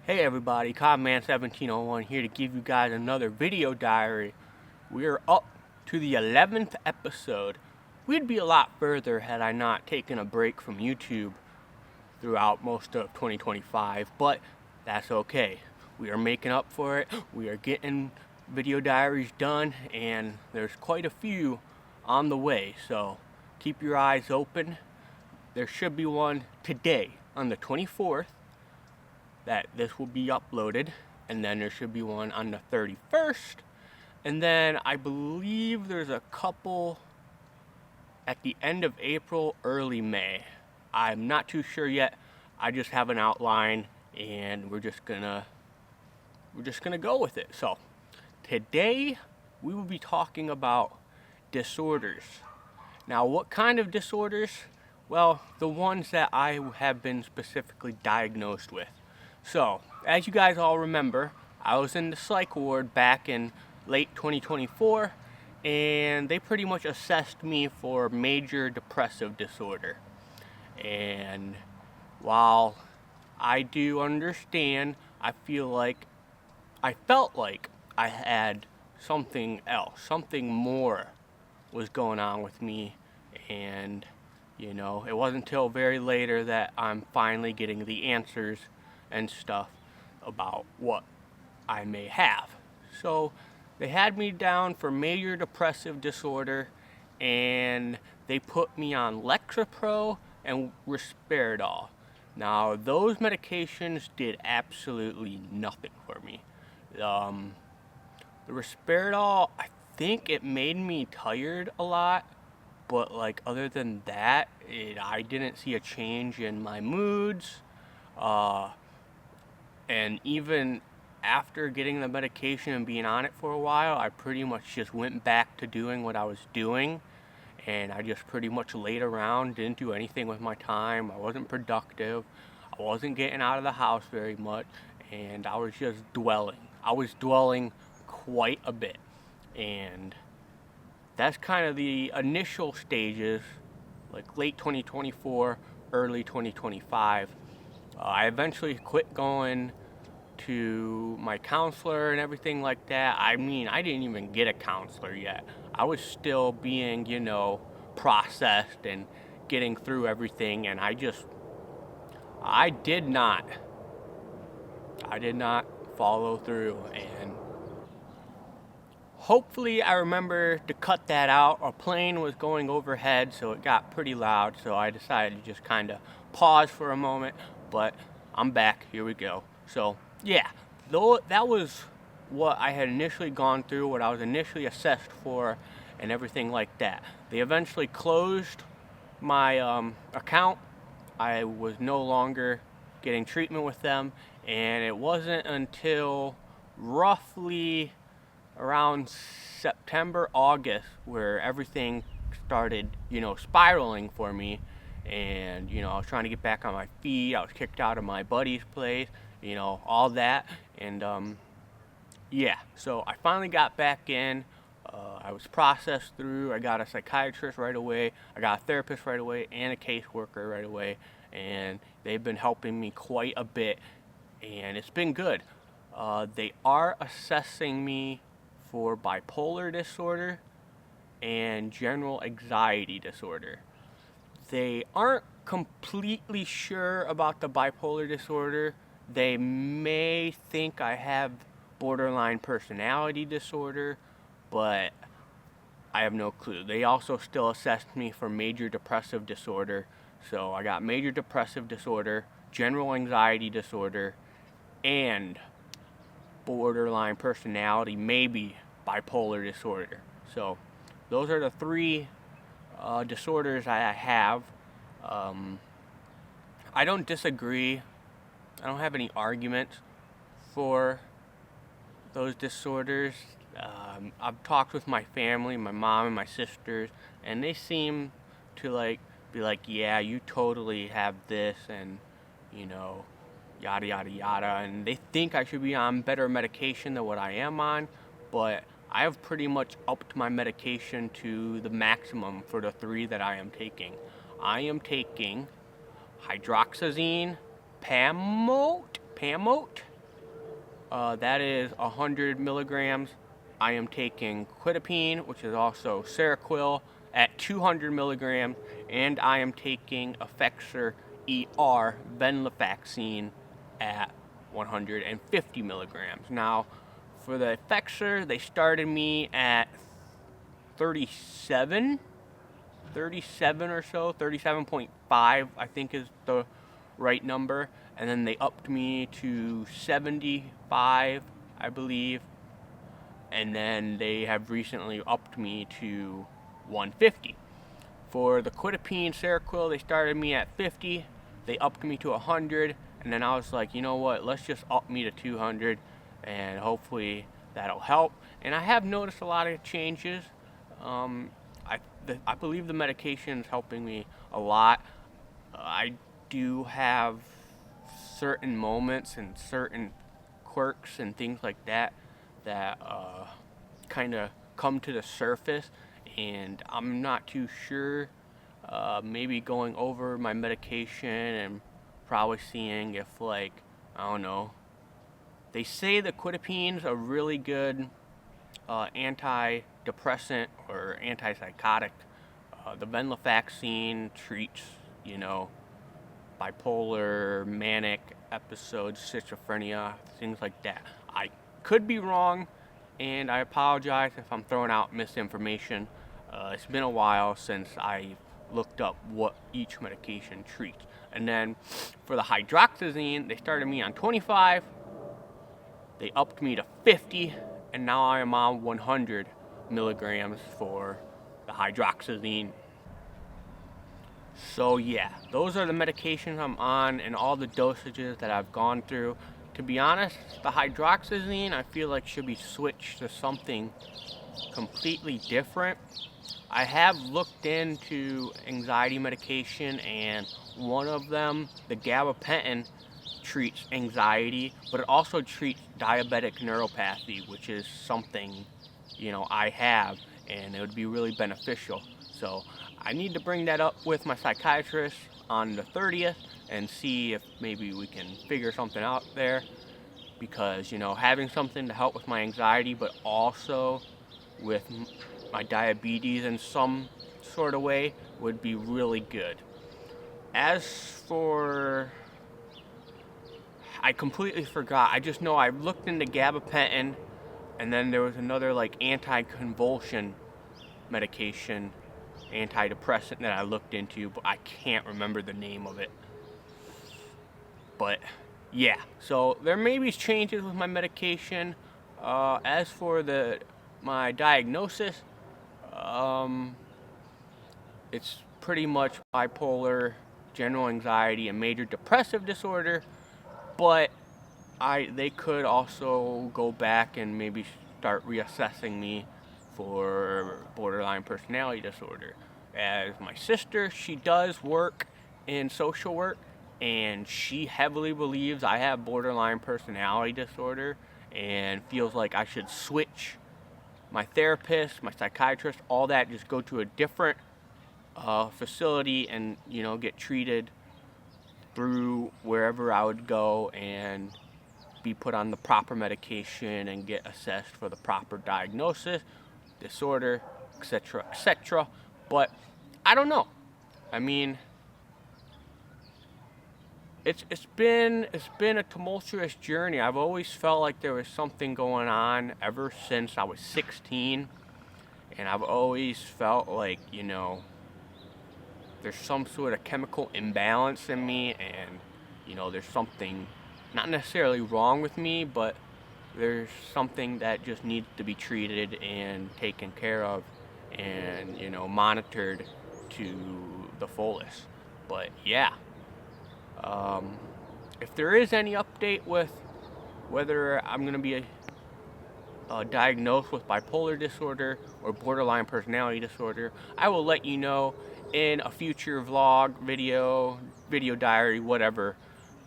Hey everybody, Codman1701 here to give you guys another video diary. We're up to the 11th episode. We'd be a lot further had I not taken a break from YouTube throughout most of 2025, but that's okay. We are making up for it. We are getting video diaries done, and there's quite a few on the way, so keep your eyes open. There should be one today on the 24th. That this will be uploaded, and then there should be one on the 31st, and then I believe there's a couple at the end of April, early May. I'm not too sure yet. I just have an outline, and we're just gonna go with it. So today we will be talking about disorders. Now, what kind of disorders? Well, the ones that I have been specifically diagnosed with. So, as you guys all remember, I was in the psych ward back in late 2024, and they pretty much assessed me for major depressive disorder. And while I do understand, I felt like I had something else, something more was going on with me, and it wasn't until very later that I'm finally getting the answers and stuff about what I may have. So they had me down for major depressive disorder, and they put me on Lexapro and Risperidol. Now, those medications did absolutely nothing for me. The Risperidol, I think it made me tired a lot, but other than that, I didn't see a change in my moods. And even after getting the medication and being on it for a while, I pretty much just went back to doing what I was doing, and I just pretty much laid around, didn't do anything with my time. I wasn't productive. I wasn't getting out of the house very much, and I was just dwelling. I was dwelling quite a bit, and that's kind of the initial stages, like late 2024, early 2025. I eventually quit going to my counselor and everything like that. I mean, I didn't even get a counselor yet. I was still being, processed and getting through everything, and I did not follow through, and hopefully I remember to cut that out. A plane was going overhead, so it got pretty loud, so I decided to just kind of pause for a moment, but I'm back. Here we go. So yeah, though that was what I had initially gone through, what I was initially assessed for, and everything like that. They eventually closed my account. I was no longer getting treatment with them, and it wasn't until roughly around September, August, where everything started, spiraling for me. And, I was trying to get back on my feet. I was kicked out of my buddy's place, all that. And, yeah, so I finally got back in. I was processed through. I got a psychiatrist right away. I got a therapist right away and a caseworker right away. And they've been helping me quite a bit, and it's been good. They are assessing me for bipolar disorder and general anxiety disorder. They aren't completely sure about the bipolar disorder. They may think I have borderline personality disorder, but I have no clue. They also still assessed me for major depressive disorder. So I got major depressive disorder, general anxiety disorder, and borderline personality, maybe bipolar disorder. So those are the three disorders I have. I don't disagree. I don't have any arguments for those disorders. I've talked with my family, my mom and my sisters, and they seem to be like, yeah, you totally have this, and yada yada yada, and they think I should be on better medication than what I am on, but I have pretty much upped my medication to the maximum for the three that I am taking. I am taking hydroxyzine, Pamote, That is 100 milligrams. I am taking quetiapine, which is also Seroquel, at 200 milligrams, and I am taking Effexor ER venlafaxine at 150 milligrams. Now, for the Effexor, they started me at 37 or so, 37.5 I think is the right number, and then they upped me to 75, I believe, and then they have recently upped me to 150. For the quetiapine Seroquel, they started me at 50, they upped me to 100, and then I was like, you know what, let's just up me to 200, and hopefully that'll help. And I have noticed a lot of changes. I believe the medication is helping me a lot. I do have certain moments and certain quirks and things like that that kind of come to the surface, and I'm not too sure. Maybe going over my medication and probably seeing if, like, I don't know. They say the quetiapine's a really good antidepressant or antipsychotic. The venlafaxine treats, bipolar, manic episodes, schizophrenia, things like that. I could be wrong, and I apologize if I'm throwing out misinformation. It's been a while since I looked up what each medication treats. And then for the hydroxyzine, they started me on 25, they upped me to 50, and now I am on 100 milligrams for the hydroxyzine. So yeah, those are the medications I'm on and all the dosages that I've gone through. To be honest, the hydroxyzine I feel like should be switched to something completely different. I have looked into anxiety medication, and one of them, the gabapentin, treats anxiety, but it also treats diabetic neuropathy, which is something, I have, and it would be really beneficial. So I need to bring that up with my psychiatrist on the 30th and see if maybe we can figure something out there, because, having something to help with my anxiety, but also with my diabetes in some sort of way would be really good. As for, I completely forgot. I just know I looked into gabapentin, and then there was another anti-convulsion medication, antidepressant that I looked into, but I can't remember the name of it. But yeah, so there may be changes with my medication. As for my diagnosis, it's pretty much bipolar, general anxiety, and major depressive disorder, but they could also go back and maybe start reassessing me for borderline personality disorder. As my sister, she does work in social work, and she heavily believes I have borderline personality disorder and feels like I should switch my therapist, my psychiatrist, all that, just go to a different facility and, get treated through wherever I would go and be put on the proper medication and get assessed for the proper diagnosis, disorder, etc., etc. But I don't know. I mean, it's been a tumultuous journey. I've always felt like there was something going on ever since I was 16, and I've always felt like, there's some sort of chemical imbalance in me, and there's something not necessarily wrong with me, but there's something that just needs to be treated and taken care of and, monitored to the fullest. But yeah, if there is any update with whether I'm going to be diagnosed with bipolar disorder or borderline personality disorder, I will let you know in a future vlog, video diary, whatever.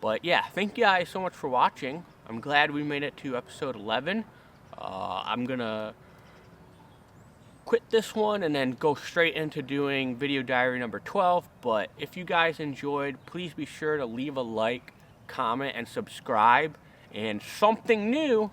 But yeah, thank you guys so much for watching. I'm glad we made it to episode 11. I'm gonna quit this one and then go straight into doing video diary number 12. But if you guys enjoyed, please be sure to leave a like, comment, and subscribe. And something new,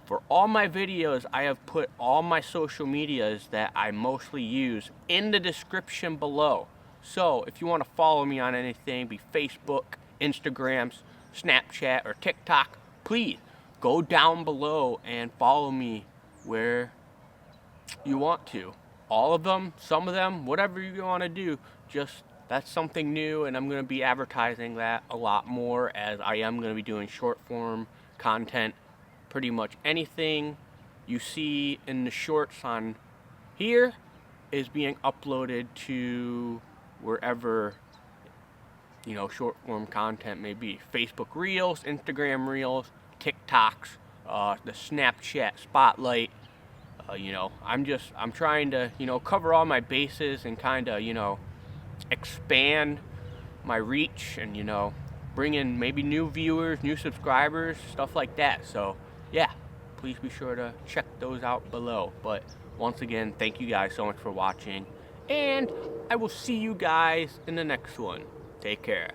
for all my videos, I have put all my social medias that I mostly use in the description below. So if you want to follow me on anything, be Facebook, Instagrams, Snapchat, or TikTok, please go down below and follow me where you want to. All of them, some of them, whatever you want to do, just that's something new, and I'm going to be advertising that a lot more, as I am going to be doing short form content. Pretty much anything you see in the shorts on here is being uploaded to wherever, you know, short form content may be. Facebook Reels, Instagram Reels, TikToks, the Snapchat Spotlight. You know, I'm trying to, you know, cover all my bases and kind of, you know, expand my reach and, you know, bring in maybe new viewers, new subscribers, stuff like that. So yeah, please be sure to check those out below. But once again, thank you guys so much for watching, and I will see you guys in the next one. Take care.